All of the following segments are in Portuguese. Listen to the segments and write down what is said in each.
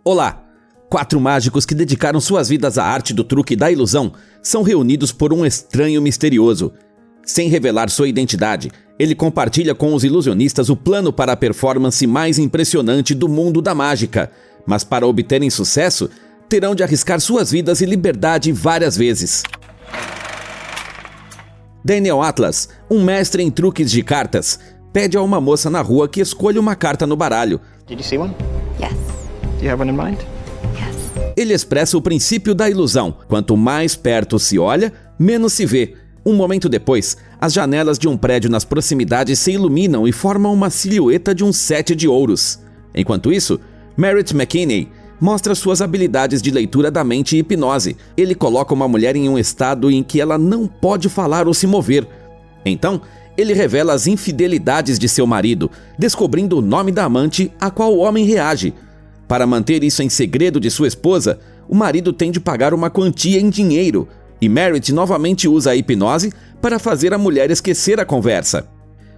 Olá! 4 mágicos que dedicaram suas vidas à arte do truque e da ilusão são reunidos por um estranho misterioso. Sem revelar sua identidade, ele compartilha com os ilusionistas o plano para a performance mais impressionante do mundo da mágica, mas para obterem sucesso, terão de arriscar suas vidas e liberdade várias vezes. Daniel Atlas, um mestre em truques de cartas, pede a uma moça na rua que escolha uma carta no baralho. Did you see one? Yes. Do you have one in mind? Yes. Ele expressa o princípio da ilusão. Quanto mais perto se olha, menos se vê. Um momento depois, as janelas de um prédio nas proximidades se iluminam e formam uma silhueta de um 7 de ouros. Enquanto isso, Merritt McKinney mostra suas habilidades de leitura da mente e hipnose. Ele coloca uma mulher em um estado em que ela não pode falar ou se mover. Então, ele revela as infidelidades de seu marido, descobrindo o nome da amante a qual o homem reage. Para manter isso em segredo de sua esposa, o marido tem de pagar uma quantia em dinheiro, e Merritt novamente usa a hipnose para fazer a mulher esquecer a conversa.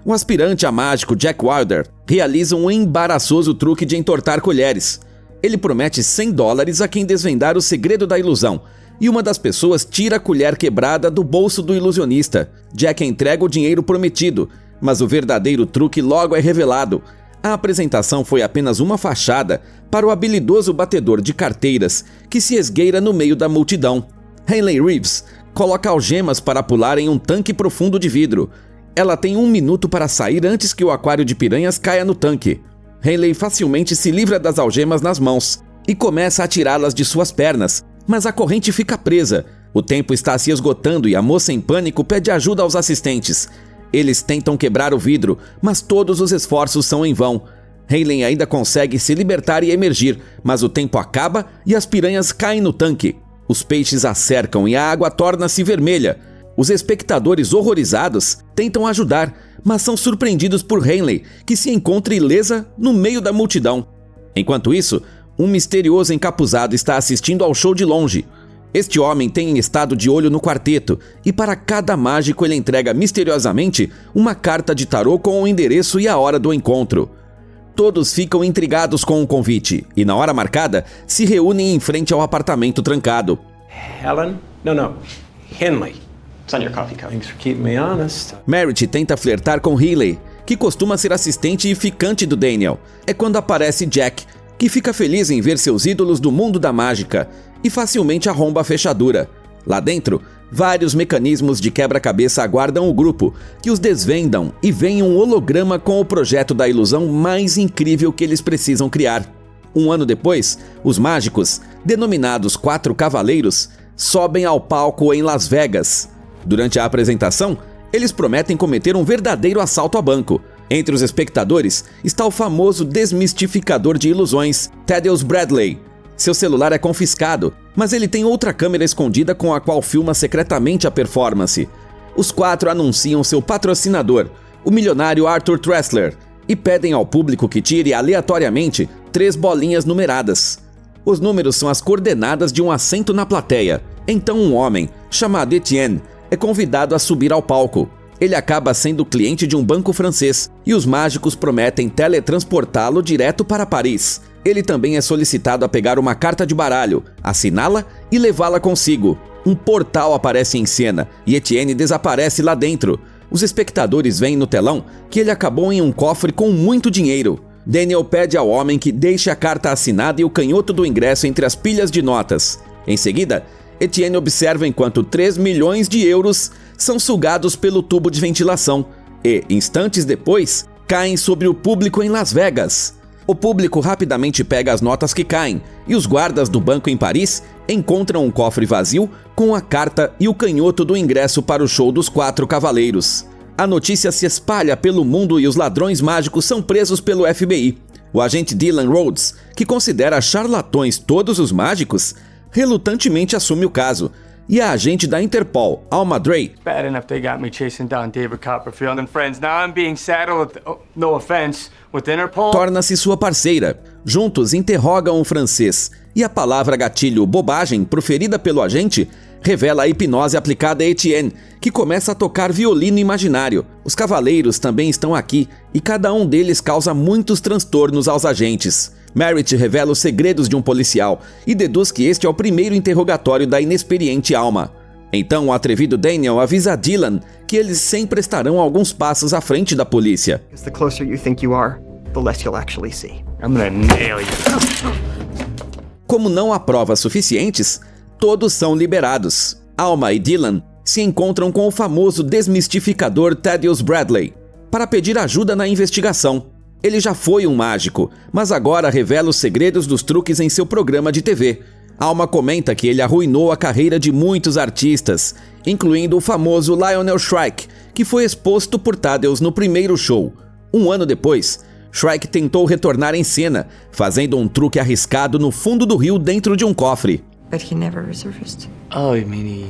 O aspirante a mágico Jack Wilder realiza um embaraçoso truque de entortar colheres. Ele promete $100 a quem desvendar o segredo da ilusão, e uma das pessoas tira a colher quebrada do bolso do ilusionista. Jack entrega o dinheiro prometido, mas o verdadeiro truque logo é revelado. A apresentação foi apenas uma fachada para o habilidoso batedor de carteiras que se esgueira no meio da multidão. Hayley Reeves coloca algemas para pular em um tanque profundo de vidro. Ela tem 1 minuto para sair antes que o aquário de piranhas caia no tanque. Hayley facilmente se livra das algemas nas mãos e começa a tirá-las de suas pernas, mas a corrente fica presa. O tempo está se esgotando e a moça em pânico pede ajuda aos assistentes. Eles tentam quebrar o vidro, mas todos os esforços são em vão. Hayley ainda consegue se libertar e emergir, mas o tempo acaba e as piranhas caem no tanque. Os peixes a cercam e a água torna-se vermelha. Os espectadores horrorizados tentam ajudar, mas são surpreendidos por Hayley, que se encontra ilesa no meio da multidão. Enquanto isso, um misterioso encapuzado está assistindo ao show de longe. Este homem tem estado de olho no quarteto, e para cada mágico ele entrega misteriosamente uma carta de tarô com o endereço e a hora do encontro. Todos ficam intrigados com o convite, e na hora marcada, se reúnem em frente ao apartamento trancado. Helen? No. Henley. It's on your coffee cup. Thanks for keeping me honest. Merritt tenta flertar com Hayley, que costuma ser assistente e ficante do Daniel. É quando aparece Jack, que fica feliz em ver seus ídolos do mundo da mágica, e facilmente arromba a fechadura. Lá dentro, vários mecanismos de quebra-cabeça aguardam o grupo, que os desvendam e veem um holograma com o projeto da ilusão mais incrível que eles precisam criar. 1 ano depois, os mágicos, denominados 4 Cavaleiros, sobem ao palco em Las Vegas. Durante a apresentação, eles prometem cometer um verdadeiro assalto a banco. Entre os espectadores está o famoso desmistificador de ilusões, Thaddeus Bradley. Seu celular é confiscado, mas ele tem outra câmera escondida com a qual filma secretamente a performance. Os 4 anunciam seu patrocinador, o milionário Arthur Tressler, e pedem ao público que tire aleatoriamente 3 bolinhas numeradas. Os números são as coordenadas de um assento na plateia. Então um homem, chamado Etienne, é convidado a subir ao palco. Ele acaba sendo cliente de um banco francês, e os mágicos prometem teletransportá-lo direto para Paris. Ele também é solicitado a pegar uma carta de baralho, assiná-la e levá-la consigo. Um portal aparece em cena e Etienne desaparece lá dentro. Os espectadores veem no telão que ele acabou em um cofre com muito dinheiro. Daniel pede ao homem que deixe a carta assinada e o canhoto do ingresso entre as pilhas de notas. Em seguida, Etienne observa enquanto 3 milhões de euros são sugados pelo tubo de ventilação e, instantes depois, caem sobre o público em Las Vegas. O público rapidamente pega as notas que caem, e os guardas do banco em Paris encontram um cofre vazio com a carta e o canhoto do ingresso para o show dos 4 Cavaleiros. A notícia se espalha pelo mundo e os ladrões mágicos são presos pelo FBI. O agente Dylan Rhodes, que considera charlatões todos os mágicos, relutantemente assume o caso. E a agente da Interpol, Alma Dre, Bad enough they got me chasing down David Copperfield and friends. Now I'm being saddled, no offense, with Interpol. torna-se sua parceira. Juntos interrogam o francês, e a palavra gatilho bobagem proferida pelo agente revela a hipnose aplicada a Etienne, que começa a tocar violino imaginário. Os cavaleiros também estão aqui, e cada um deles causa muitos transtornos aos agentes. Merritt revela os segredos de um policial e deduz que este é o primeiro interrogatório da inexperiente Alma. Então o atrevido Daniel avisa a Dylan que eles sempre estarão alguns passos à frente da polícia. The closer you think you are, the less you'll actually see. I'm gonna nail you. Como não há provas suficientes, todos são liberados. Alma e Dylan se encontram com o famoso desmistificador Thaddeus Bradley para pedir ajuda na investigação. Ele já foi um mágico, mas agora revela os segredos dos truques em seu programa de TV. Alma comenta que ele arruinou a carreira de muitos artistas, incluindo o famoso Lionel Shrike, que foi exposto por Thaddeus no primeiro show. Um ano depois, Shrike tentou retornar em cena, fazendo um truque arriscado no fundo do rio dentro de um cofre. But he never resurfaced. Oh, you mean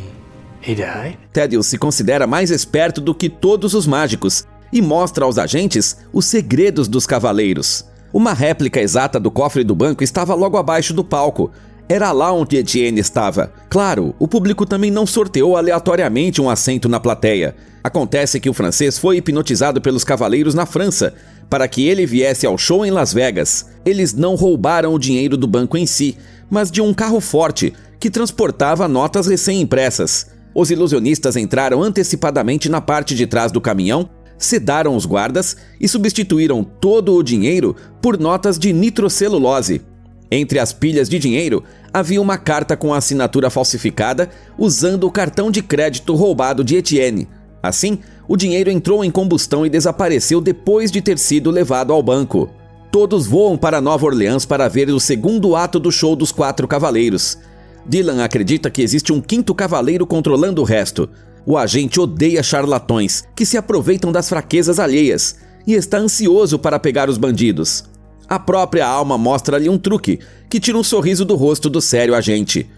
he died? Thaddeus se considera mais esperto do que todos os mágicos e mostra aos agentes os segredos dos cavaleiros. Uma réplica exata do cofre do banco estava logo abaixo do palco. Era lá onde Etienne estava. Claro, o público também não sorteou aleatoriamente um assento na plateia. Acontece que o francês foi hipnotizado pelos cavaleiros na França para que ele viesse ao show em Las Vegas. Eles não roubaram o dinheiro do banco em si, mas de um carro forte que transportava notas recém-impressas. Os ilusionistas entraram antecipadamente na parte de trás do caminhão, sedaram os guardas e substituíram todo o dinheiro por notas de nitrocelulose. Entre as pilhas de dinheiro, havia uma carta com a assinatura falsificada usando o cartão de crédito roubado de Etienne. Assim, o dinheiro entrou em combustão e desapareceu depois de ter sido levado ao banco. Todos voam para Nova Orleans para ver o segundo ato do show dos 4 cavaleiros. Dylan acredita que existe um 5º cavaleiro controlando o resto. O agente odeia charlatões, que se aproveitam das fraquezas alheias, e está ansioso para pegar os bandidos. A própria Alma mostra-lhe um truque, que tira um sorriso do rosto do sério agente.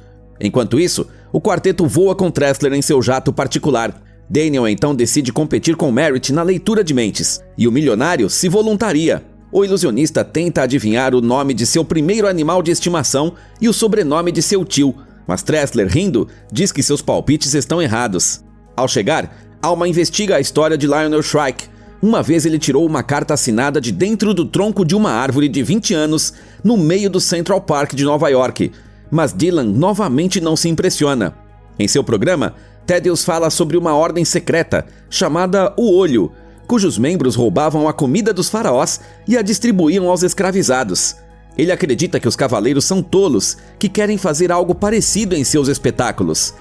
Enquanto isso, o quarteto voa com Tressler em seu jato particular. Daniel então decide competir com Merritt na leitura de mentes, e o milionário se voluntaria. O ilusionista tenta adivinhar o nome de seu primeiro animal de estimação e o sobrenome de seu tio, mas Tressler, rindo, diz que seus palpites estão errados. Ao chegar, Alma investiga a história de Lionel Shrike. Uma vez ele tirou uma carta assinada de dentro do tronco de uma árvore de 20 anos no meio do Central Park de Nova York, mas Dylan novamente não se impressiona. Em seu programa, Thaddeus fala sobre uma ordem secreta chamada O Olho, cujos membros roubavam a comida dos faraós e a distribuíam aos escravizados. Ele acredita que os cavaleiros são tolos, que querem fazer algo parecido em seus espetáculos.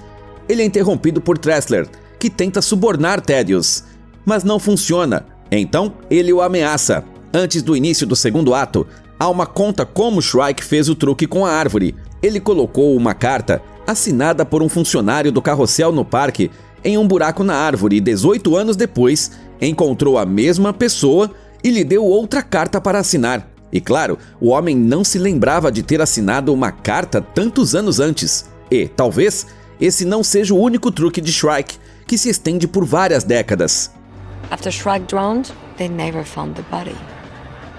Ele é interrompido por Tressler, que tenta subornar Thaddeus, mas não funciona. Então, ele o ameaça. Antes do início do segundo ato, Alma conta como Shrike fez o truque com a árvore. Ele colocou uma carta, assinada por um funcionário do carrossel no parque, em um buraco na árvore e 18 anos depois, encontrou a mesma pessoa e lhe deu outra carta para assinar. E claro, o homem não se lembrava de ter assinado uma carta tantos anos antes. E, talvez, esse não seja o único truque de Shrike, que se estende por várias décadas. After Shrike drowned, they never found the body.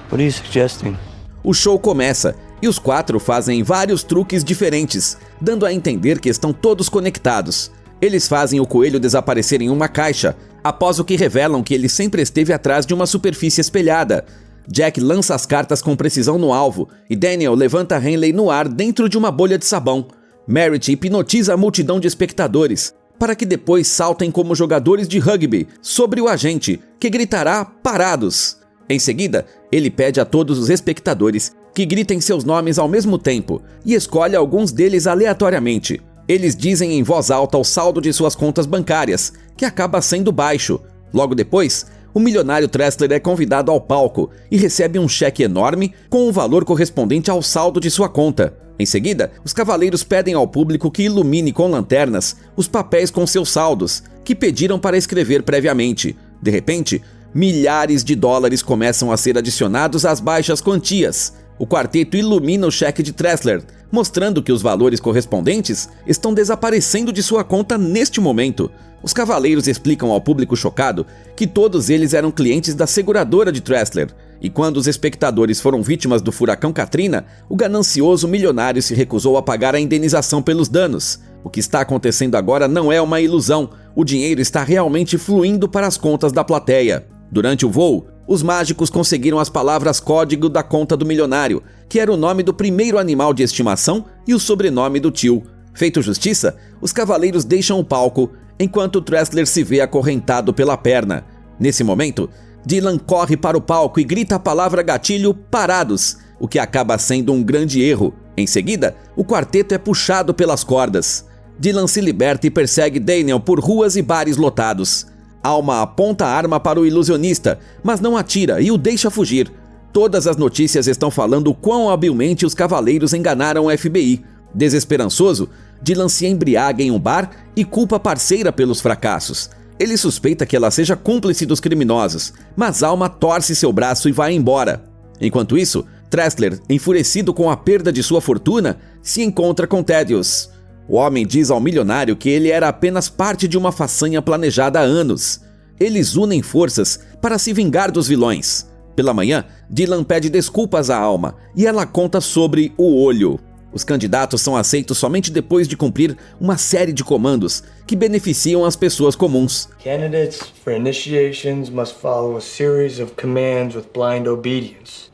What are you suggesting? O show começa e os 4 fazem vários truques diferentes, dando a entender que estão todos conectados. Eles fazem o coelho desaparecer em uma caixa, após o que revelam que ele sempre esteve atrás de uma superfície espelhada. Jack lança as cartas com precisão no alvo e Daniel levanta Henley no ar dentro de uma bolha de sabão. Merritt hipnotiza a multidão de espectadores, para que depois saltem como jogadores de rugby sobre o agente, que gritará parados. Em seguida, ele pede a todos os espectadores que gritem seus nomes ao mesmo tempo e escolhe alguns deles aleatoriamente. Eles dizem em voz alta o saldo de suas contas bancárias, que acaba sendo baixo. Logo depois, o milionário Tressler é convidado ao palco e recebe um cheque enorme com o valor correspondente ao saldo de sua conta. Em seguida, os cavaleiros pedem ao público que ilumine com lanternas os papéis com seus saldos, que pediram para escrever previamente. De repente, milhares de dólares começam a ser adicionados às baixas quantias. O quarteto ilumina o cheque de Tressler, mostrando que os valores correspondentes estão desaparecendo de sua conta neste momento. Os cavaleiros explicam ao público chocado que todos eles eram clientes da seguradora de Tressler, e quando os espectadores foram vítimas do furacão Katrina, o ganancioso milionário se recusou a pagar a indenização pelos danos. O que está acontecendo agora não é uma ilusão, o dinheiro está realmente fluindo para as contas da plateia. Durante o voo, Os mágicos conseguiram as palavras código da conta do milionário, que era o nome do primeiro animal de estimação e o sobrenome do tio. Feito justiça, os cavaleiros deixam o palco, enquanto Tressler se vê acorrentado pela perna. Nesse momento, Dylan corre para o palco e grita a palavra gatilho parados, o que acaba sendo um grande erro. Em seguida, o quarteto é puxado pelas cordas. Dylan se liberta e persegue Daniel por ruas e bares lotados. Alma aponta a arma para o ilusionista, mas não atira e o deixa fugir. Todas as notícias estão falando quão habilmente os cavaleiros enganaram o FBI. Desesperançoso, Dylan se embriaga em um bar e culpa a parceira pelos fracassos. Ele suspeita que ela seja cúmplice dos criminosos, mas Alma torce seu braço e vai embora. Enquanto isso, Tressler, enfurecido com a perda de sua fortuna, se encontra com Thaddeus. O homem diz ao milionário que ele era apenas parte de uma façanha planejada há anos. Eles unem forças para se vingar dos vilões. Pela manhã, Dylan pede desculpas à Alma e ela conta sobre o olho. Os candidatos são aceitos somente depois de cumprir uma série de comandos que beneficiam as pessoas comuns. Candidates for initiations must follow a series of commands with blind obedience.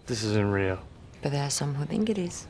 This isn't real. But there are some who think it is.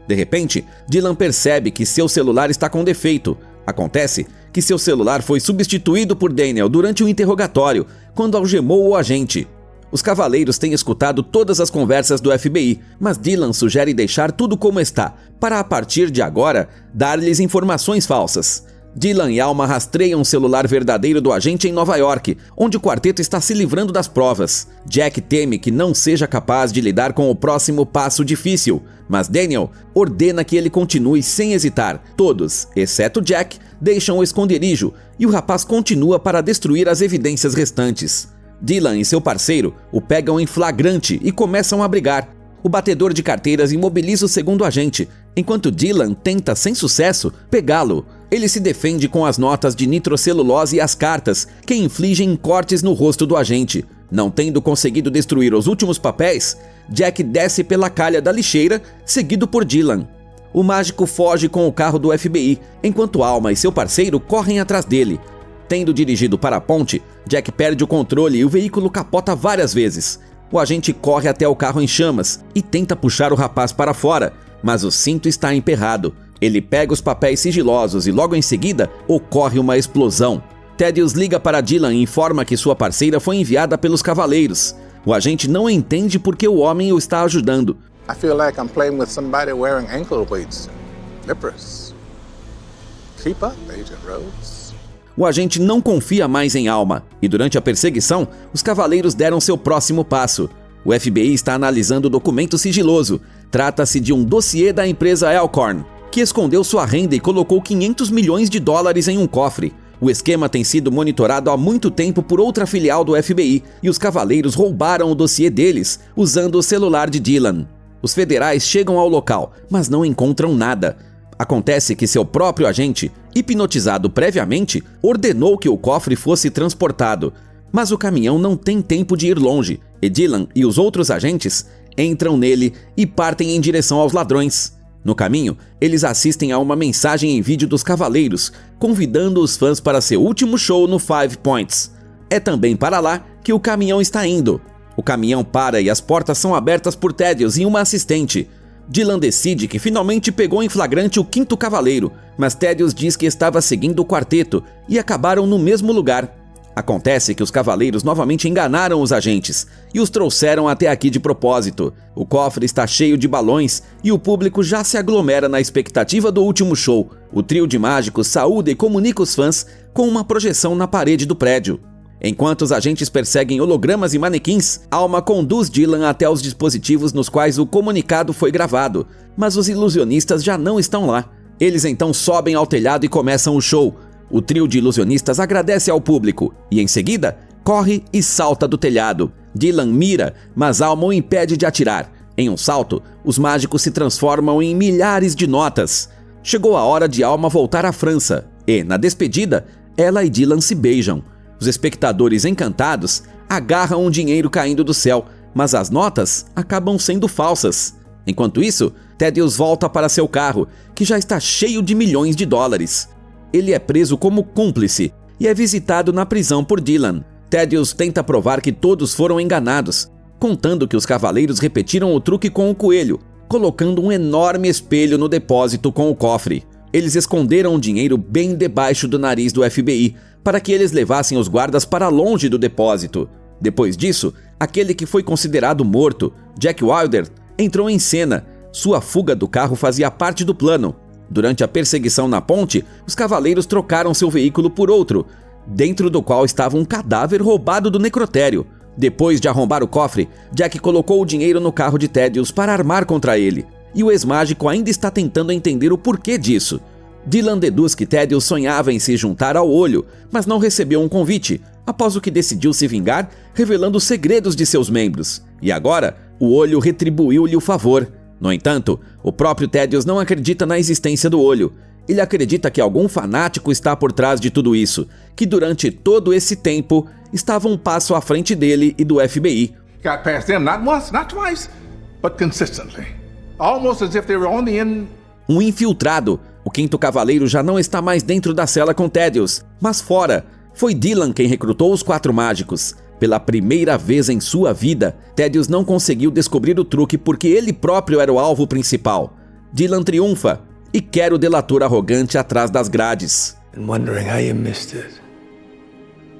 De repente, Dylan percebe que seu celular está com defeito. Acontece que seu celular foi substituído por Daniel durante o interrogatório, quando algemou o agente. Os cavaleiros têm escutado todas as conversas do FBI, mas Dylan sugere deixar tudo como está, para a partir de agora, dar-lhes informações falsas. Dylan e Alma rastreiam o celular verdadeiro do agente em Nova York, onde o quarteto está se livrando das provas. Jack teme que não seja capaz de lidar com o próximo passo difícil, mas Daniel ordena que ele continue sem hesitar. Todos, exceto Jack, deixam o esconderijo e o rapaz continua para destruir as evidências restantes. Dylan e seu parceiro o pegam em flagrante e começam a brigar. O batedor de carteiras imobiliza o segundo agente, enquanto Dylan tenta, sem sucesso, pegá-lo. Ele se defende com as notas de nitrocelulose e as cartas, que infligem cortes no rosto do agente. Não tendo conseguido destruir os últimos papéis, Jack desce pela calha da lixeira, seguido por Dylan. O mágico foge com o carro do FBI, enquanto Alma e seu parceiro correm atrás dele. Tendo dirigido para a ponte, Jack perde o controle e o veículo capota várias vezes. O agente corre até o carro em chamas e tenta puxar o rapaz para fora, mas o cinto está emperrado. Ele pega os papéis sigilosos e logo em seguida ocorre uma explosão. Thaddeus liga para Dylan e informa que sua parceira foi enviada pelos cavaleiros. O agente não entende por que o homem o está ajudando. I feel like I'm playing with somebody wearing ankle weights. Nippers. Keep up, Agent Rhodes. O agente não confia mais em Alma, e durante a perseguição, os cavaleiros deram seu próximo passo. O FBI está analisando o documento sigiloso. Trata-se de um dossiê da empresa Elkhorn, que escondeu sua renda e colocou $500 milhões em um cofre. O esquema tem sido monitorado há muito tempo por outra filial do FBI, e os cavaleiros roubaram o dossiê deles, usando o celular de Dylan. Os federais chegam ao local, mas não encontram nada. Acontece que seu próprio agente, hipnotizado previamente, ordenou que o cofre fosse transportado. Mas o caminhão não tem tempo de ir longe, e Dylan e os outros agentes entram nele e partem em direção aos ladrões. No caminho, eles assistem a uma mensagem em vídeo dos cavaleiros, convidando os fãs para seu último show no Five Points. É também para lá que o caminhão está indo. O caminhão para e as portas são abertas por Thaddeus e uma assistente. Dylan decide que finalmente pegou em flagrante o quinto cavaleiro, mas Thaddeus diz que estava seguindo o quarteto e acabaram no mesmo lugar. Acontece que os cavaleiros novamente enganaram os agentes e os trouxeram até aqui de propósito. O cofre está cheio de balões e o público já se aglomera na expectativa do último show. O trio de mágicos saúda e comunica os fãs com uma projeção na parede do prédio. Enquanto os agentes perseguem hologramas e manequins, Alma conduz Dylan até os dispositivos nos quais o comunicado foi gravado, mas os ilusionistas já não estão lá. Eles então sobem ao telhado e começam o show. O trio de ilusionistas agradece ao público e, em seguida, corre e salta do telhado. Dylan mira, mas Alma o impede de atirar. Em um salto, os mágicos se transformam em milhares de notas. Chegou a hora de Alma voltar à França e, na despedida, ela e Dylan se beijam. Os espectadores encantados agarram um dinheiro caindo do céu, mas as notas acabam sendo falsas. Enquanto isso, Thaddeus volta para seu carro, que já está cheio de $milhões. Ele é preso como cúmplice e é visitado na prisão por Dylan. Thaddeus tenta provar que todos foram enganados, contando que os cavaleiros repetiram o truque com o coelho, colocando um enorme espelho no depósito com o cofre. Eles esconderam o dinheiro bem debaixo do nariz do FBI, para que eles levassem os guardas para longe do depósito. Depois disso, aquele que foi considerado morto, Jack Wilder, entrou em cena. Sua fuga do carro fazia parte do plano. Durante a perseguição na ponte, os cavaleiros trocaram seu veículo por outro, dentro do qual estava um cadáver roubado do necrotério. Depois de arrombar o cofre, Jack colocou o dinheiro no carro de Thaddeus para armar contra ele, e o ex-mágico ainda está tentando entender o porquê disso. Dylan deduz que Thaddeus sonhava em se juntar ao Olho, mas não recebeu um convite, após o que decidiu se vingar, revelando os segredos de seus membros. E agora, o Olho retribuiu-lhe o favor. No entanto, o próprio Thaddeus não acredita na existência do Olho. Ele acredita que algum fanático está por trás de tudo isso, que durante todo esse tempo estava um passo à frente dele e do FBI. Got past them not once, not twice, but consistently. Almost as if they were on the end. Um infiltrado. O Quinto Cavaleiro já não está mais dentro da cela com Thaddeus, mas fora. Foi Dylan quem recrutou os 4 mágicos. Pela primeira vez em sua vida, Thaddeus não conseguiu descobrir o truque porque ele próprio era o alvo principal. Dylan triunfa e quer o delator arrogante atrás das grades. And wondering how you missed it.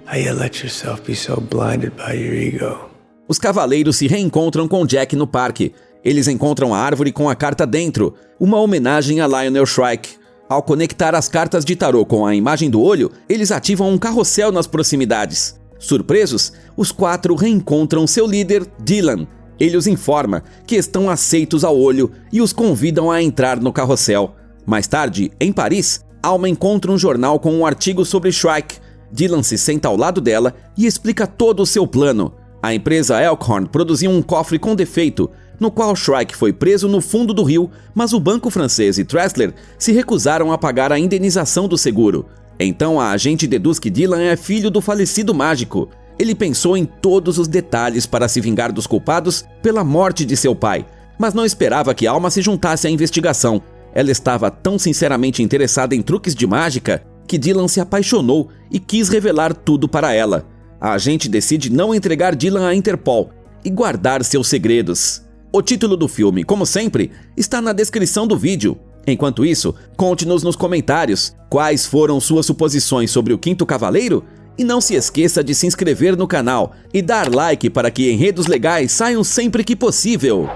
How you let yourself be so blinded by your ego. Os cavaleiros se reencontram com Jack no parque. Eles encontram a árvore com a carta dentro, uma homenagem a Lionel Shrike. Ao conectar as cartas de tarô com a imagem do olho, eles ativam um carrossel nas proximidades. Surpresos, os 4 reencontram seu líder, Dylan. Ele os informa que estão aceitos ao olho e os convidam a entrar no carrossel. Mais tarde, em Paris, Alma encontra um jornal com um artigo sobre Shrike. Dylan se senta ao lado dela e explica todo o seu plano. A empresa Elkhorn produzia um cofre com defeito, no qual Shrike foi preso no fundo do rio, mas o banco francês e Tressler se recusaram a pagar a indenização do seguro. Então a agente deduz que Dylan é filho do falecido mágico. Ele pensou em todos os detalhes para se vingar dos culpados pela morte de seu pai, mas não esperava que Alma se juntasse à investigação. Ela estava tão sinceramente interessada em truques de mágica que Dylan se apaixonou e quis revelar tudo para ela. A agente decide não entregar Dylan à Interpol e guardar seus segredos. O título do filme, como sempre, está na descrição do vídeo. Enquanto isso, conte-nos nos comentários quais foram suas suposições sobre o Quinto Cavaleiro e não se esqueça de se inscrever no canal e dar like para que enredos legais saiam sempre que possível.